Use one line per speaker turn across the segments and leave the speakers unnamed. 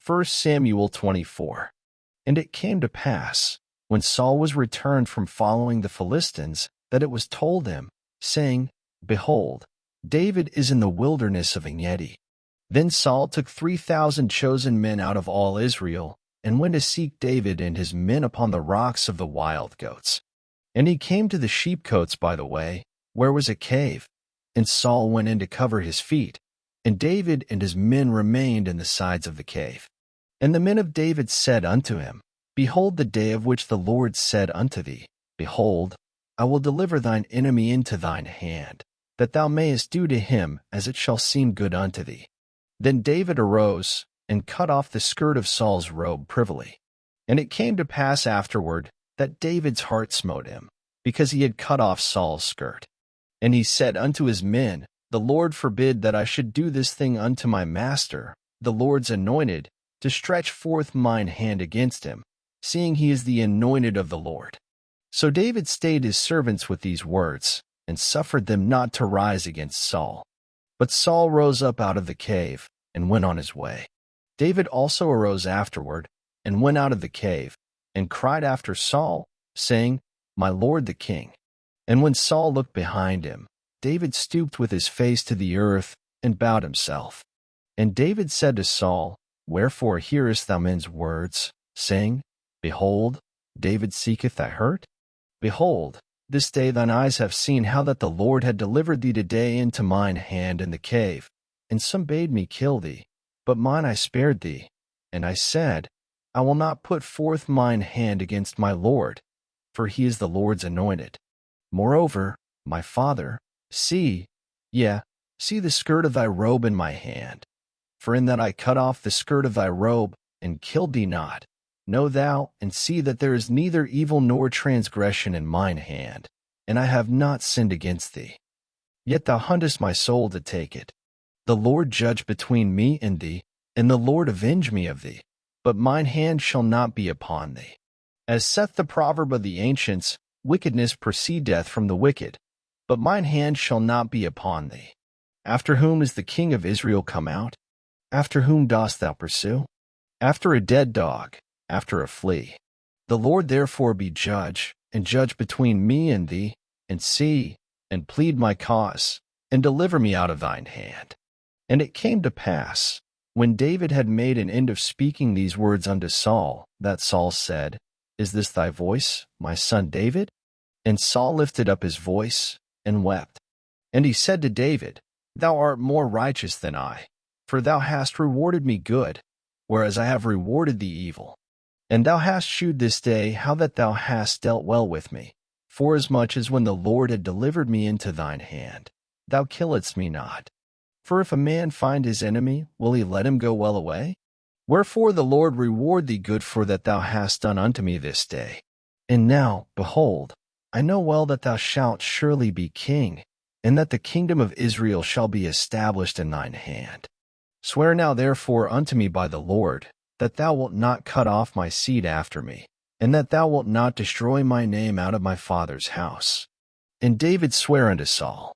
1 Samuel 24. And it came to pass, when Saul was returned from following the Philistines, that it was told him, saying, Behold, David is in the wilderness of Engedi. Then Saul took 3,000 chosen men out of all Israel, and went to seek David and his men upon the rocks of the wild goats. And he came to the sheepcotes by the way, where was a cave, and Saul went in to cover his feet, and David and his men remained in the sides of the cave. And the men of David said unto him, Behold the day of which the Lord said unto thee, Behold, I will deliver thine enemy into thine hand, that thou mayest do to him as it shall seem good unto thee. Then David arose, and cut off the skirt of Saul's robe privily. And it came to pass afterward, that David's heart smote him, because he had cut off Saul's skirt. And he said unto his men, The Lord forbid that I should do this thing unto my master, the Lord's anointed, to stretch forth mine hand against him, seeing he is the anointed of the Lord. So David stayed his servants with these words, and suffered them not to rise against Saul. But Saul rose up out of the cave, and went on his way. David also arose afterward, and went out of the cave, and cried after Saul, saying, My lord the king. And when Saul looked behind him, David stooped with his face to the earth, and bowed himself. And David said to Saul, Wherefore hearest thou men's words, saying, Behold, David seeketh thy hurt? Behold, this day thine eyes have seen how that the Lord had delivered thee today into mine hand in the cave. And some bade me kill thee, but mine I spared thee. And I said, I will not put forth mine hand against my Lord, for he is the Lord's anointed. Moreover, my father, see the skirt of thy robe in my hand. For in that I cut off the skirt of thy robe, and killed thee not, know thou, and see that there is neither evil nor transgression in mine hand, and I have not sinned against thee. Yet thou huntest my soul to take it. The Lord judge between me and thee, and the Lord avenge me of thee, but mine hand shall not be upon thee. As saith the proverb of the ancients, wickedness proceedeth from the wicked, but mine hand shall not be upon thee. After whom is the king of Israel come out? After whom dost thou pursue? After a dead dog, after a flea. The Lord therefore be judge, and judge between me and thee, and see, and plead my cause, and deliver me out of thine hand. And it came to pass, when David had made an end of speaking these words unto Saul, that Saul said, Is this thy voice, my son David? And Saul lifted up his voice, and wept. And he said to David, Thou art more righteous than I, for thou hast rewarded me good, whereas I have rewarded thee evil. And thou hast shewed this day how that thou hast dealt well with me, forasmuch as when the Lord had delivered me into thine hand, thou killedst me not. For if a man find his enemy, will he let him go well away? Wherefore the Lord reward thee good for that thou hast done unto me this day. And now, behold, I know well that thou shalt surely be king, and that the kingdom of Israel shall be established in thine hand. Swear now therefore unto me by the Lord, that thou wilt not cut off my seed after me, and that thou wilt not destroy my name out of my father's house. And David sware unto Saul.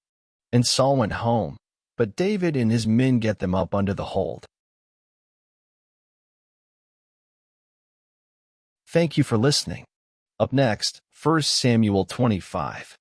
And Saul went home, but David and his men get them up unto the hold. Thank you for listening. Up next, 1 Samuel 25.